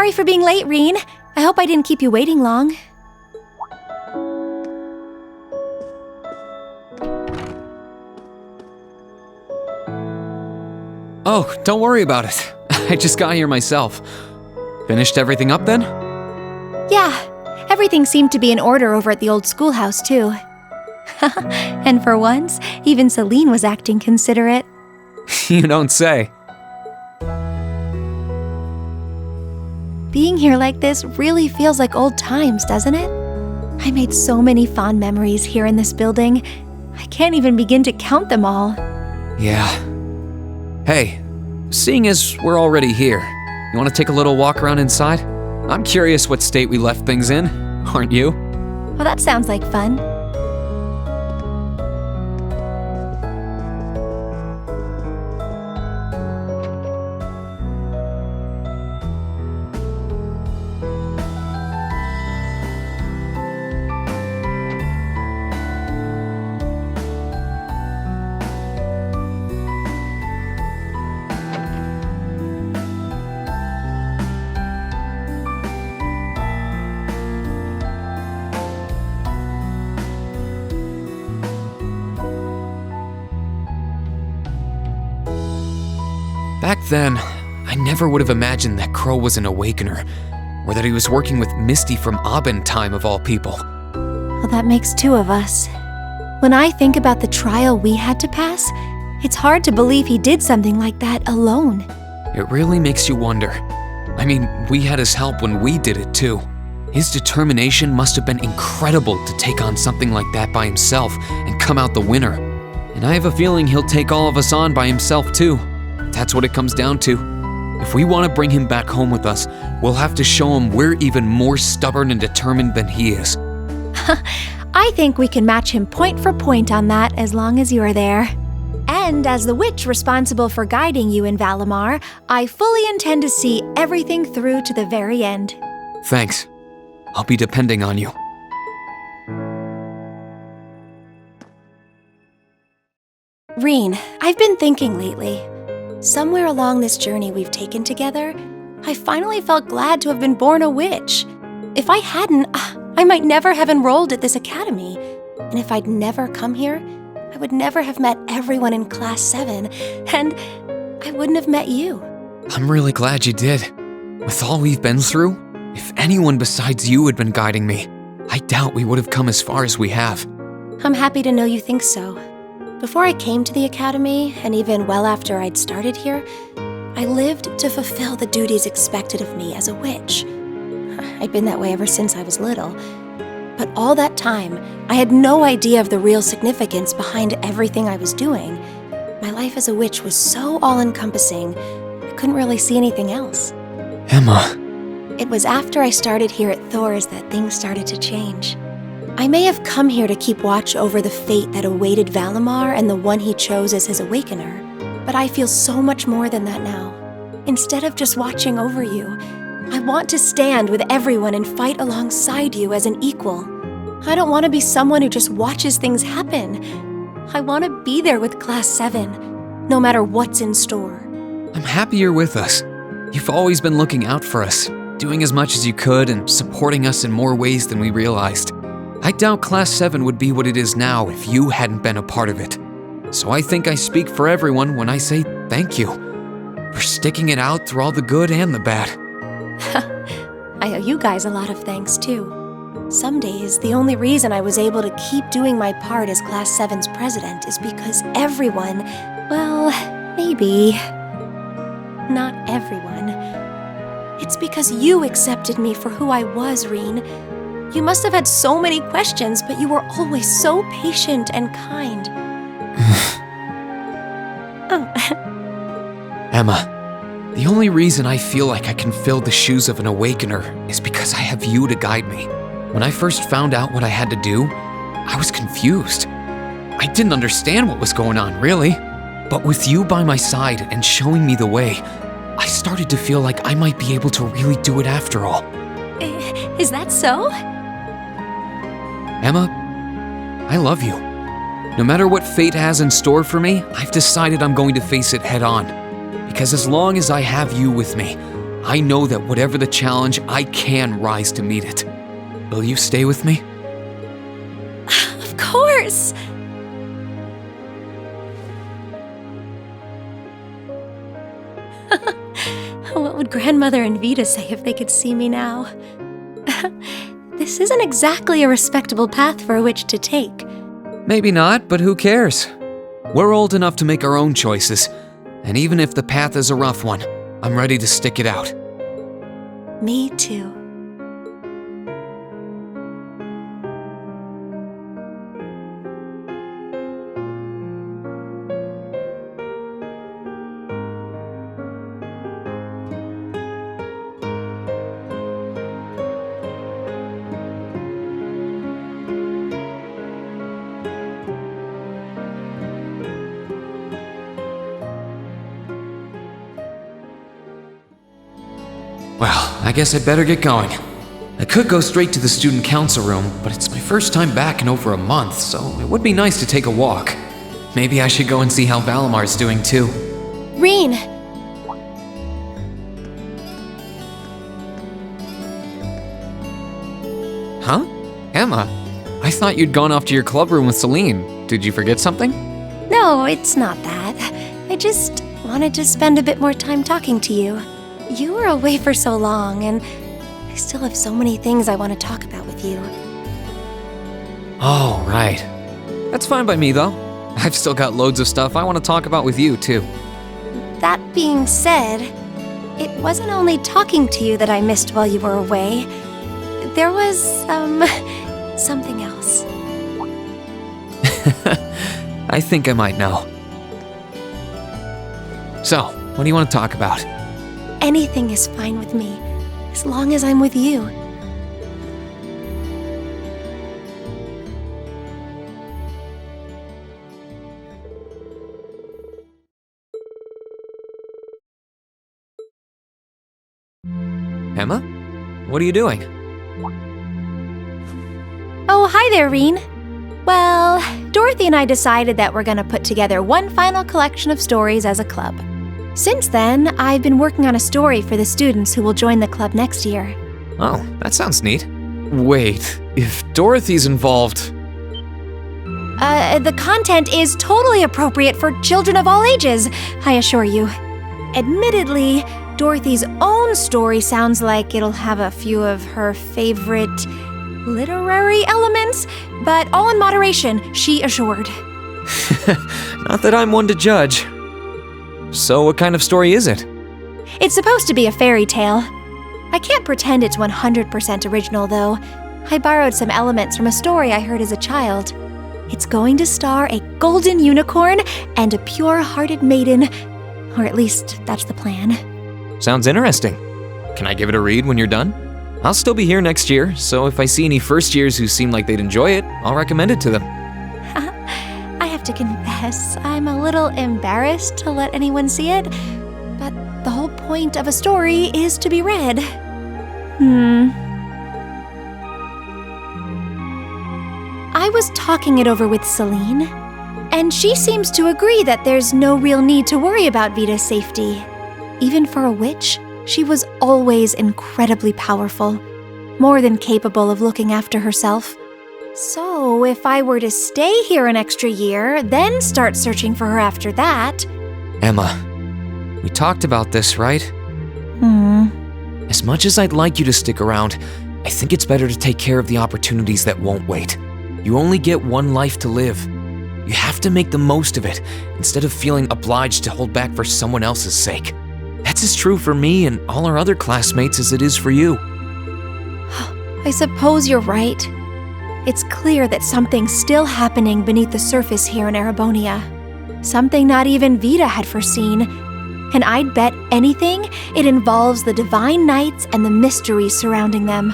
Sorry for being late, Reen. I hope I didn't keep you waiting long. Oh, don't worry about it. I just got here myself. Finished everything up then? Yeah, everything seemed to be in order over at the old schoolhouse, too. And for once, even Celine was acting considerate. You don't say. Being here like this really feels like old times, doesn't it? I made so many fond memories here in this building. I can't even begin to count them all. Yeah. Hey, seeing as we're already here, you want to take a little walk around inside? I'm curious what state we left things in, aren't you? Well, that sounds like fun. Back then, I never would have imagined that Crow was an Awakener, or that he was working with Misty from Aubin time of all people. Well, that makes two of us. When I think about the trial we had to pass, it's hard to believe he did something like that alone. It really makes you wonder. I mean, we had his help when we did it too. His determination must have been incredible to take on something like that by himself and come out the winner. And I have a feeling he'll take all of us on by himself too. That's what it comes down to. If we want to bring him back home with us, we'll have to show him we're even more stubborn and determined than he is. I think we can match him point for point on that as long as you're there. And as the witch responsible for guiding you in Valimar, I fully intend to see everything through to the very end. Thanks. I'll be depending on you. Reen, I've been thinking lately. Somewhere along this journey we've taken together, I finally felt glad to have been born a witch. If I hadn't, I might never have enrolled at this academy. And if I'd never come here, I would never have met everyone in Class 7, and I wouldn't have met you. I'm really glad you did. With all we've been through, if anyone besides you had been guiding me, I doubt we would have come as far as we have. I'm happy to know you think so. Before I came to the academy, and even well after I'd started here, I lived to fulfill the duties expected of me as a witch. I'd been that way ever since I was little. But all that time, I had no idea of the real significance behind everything I was doing. My life as a witch was so all-encompassing, I couldn't really see anything else. Emma. It was after I started here at Thor's that things started to change. I may have come here to keep watch over the fate that awaited Valimar and the one he chose as his Awakener, but I feel so much more than that now. Instead of just watching over you, I want to stand with everyone and fight alongside you as an equal. I don't want to be someone who just watches things happen. I want to be there with Class 7, no matter what's in store. I'm happy you're with us. You've always been looking out for us, doing as much as you could and supporting us in more ways than we realized. I doubt Class 7 would be what it is now if you hadn't been a part of it. So I think I speak for everyone when I say thank you for sticking it out through all the good and the bad. I owe you guys a lot of thanks, too. Some days, the only reason I was able to keep doing my part as Class 7's president is because everyone, well, maybe not everyone. It's because you accepted me for who I was, Reen. You must have had so many questions, but you were always so patient and kind. Emma, the only reason I feel like I can fill the shoes of an Awakener is because I have you to guide me. When I first found out what I had to do, I was confused. I didn't understand what was going on, really. But with you by my side and showing me the way, I started to feel like I might be able to really do it after all. Is that so? Emma, I love you. No matter what fate has in store for me, I've decided I'm going to face it head on. Because as long as I have you with me, I know that whatever the challenge, I can rise to meet it. Will you stay with me? Of course! What would Grandmother and Vita say if they could see me now? This isn't exactly a respectable path for a witch to take. Maybe not, but who cares? We're old enough to make our own choices, and even if the path is a rough one, I'm ready to stick it out. Me too. Well, I guess I'd better get going. I could go straight to the student council room, but it's my first time back in over a month, so it would be nice to take a walk. Maybe I should go and see how Valamar's doing too. Rean! Huh? Emma? I thought you'd gone off to your club room with Celine. Did you forget something? No, it's not that. I just wanted to spend a bit more time talking to you. You were away for so long, and I still have so many things I want to talk about with you. Oh, right. That's fine by me, though. I've still got loads of stuff I want to talk about with you, too. That being said, it wasn't only talking to you that I missed while you were away. There was, something else. I think I might know. So, what do you want to talk about? Anything is fine with me, as long as I'm with you. Emma? What are you doing? Oh, hi there, Rean. Well, Dorothy and I decided that we're gonna put together one final collection of stories as a club. Since then, I've been working on a story for the students who will join the club next year. Oh, that sounds neat. Wait, if Dorothy's involved... The content is totally appropriate for children of all ages, I assure you. Admittedly, Dorothy's own story sounds like it'll have a few of her favorite literary elements, but all in moderation, she assured. Not that I'm one to judge. So what kind of story is it? It's supposed to be a fairy tale. I can't pretend it's 100% original, though. I borrowed some elements from a story I heard as a child. It's going to star a golden unicorn and a pure-hearted maiden, or at least that's the plan. Sounds interesting. Can I give it a read when you're done? I'll still be here next year, so if I see any first years who seem like they'd enjoy it, I'll recommend it to them. I have to confess, I'm a little embarrassed to let anyone see it, but the whole point of a story is to be read. I was talking it over with Celine, and she seems to agree that there's no real need to worry about Vita's safety. Even for a witch, she was always incredibly powerful, more than capable of looking after herself. So, if I were to stay here an extra year, then start searching for her after that... Emma, we talked about this, right? As much as I'd like you to stick around, I think it's better to take care of the opportunities that won't wait. You only get one life to live. You have to make the most of it, instead of feeling obliged to hold back for someone else's sake. That's as true for me and all our other classmates as it is for you. I suppose you're right. It's clear that something's still happening beneath the surface here in Erebonia. Something not even Vita had foreseen. And I'd bet anything it involves the Divine Knights and the mysteries surrounding them.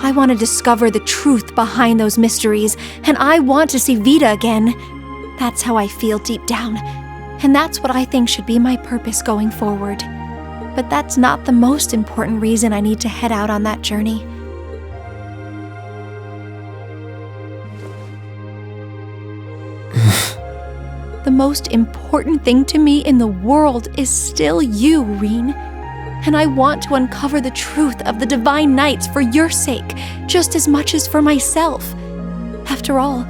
I want to discover the truth behind those mysteries, and I want to see Vita again. That's how I feel deep down, and that's what I think should be my purpose going forward. But that's not the most important reason I need to head out on that journey. The most important thing to me in the world is still you, Rean. and I want to uncover the truth of the Divine Knights for your sake, just as much as for myself. After all,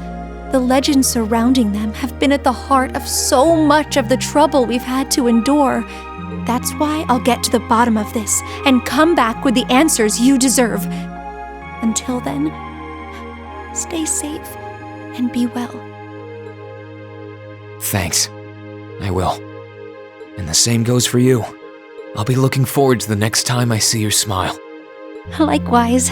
the legends surrounding them have been at the heart of so much of the trouble we've had to endure. That's why I'll get to the bottom of this and come back with the answers you deserve. Until then, stay safe and be well. Thanks. I will. And the same goes for you. I'll be looking forward to the next time I see your smile. Likewise.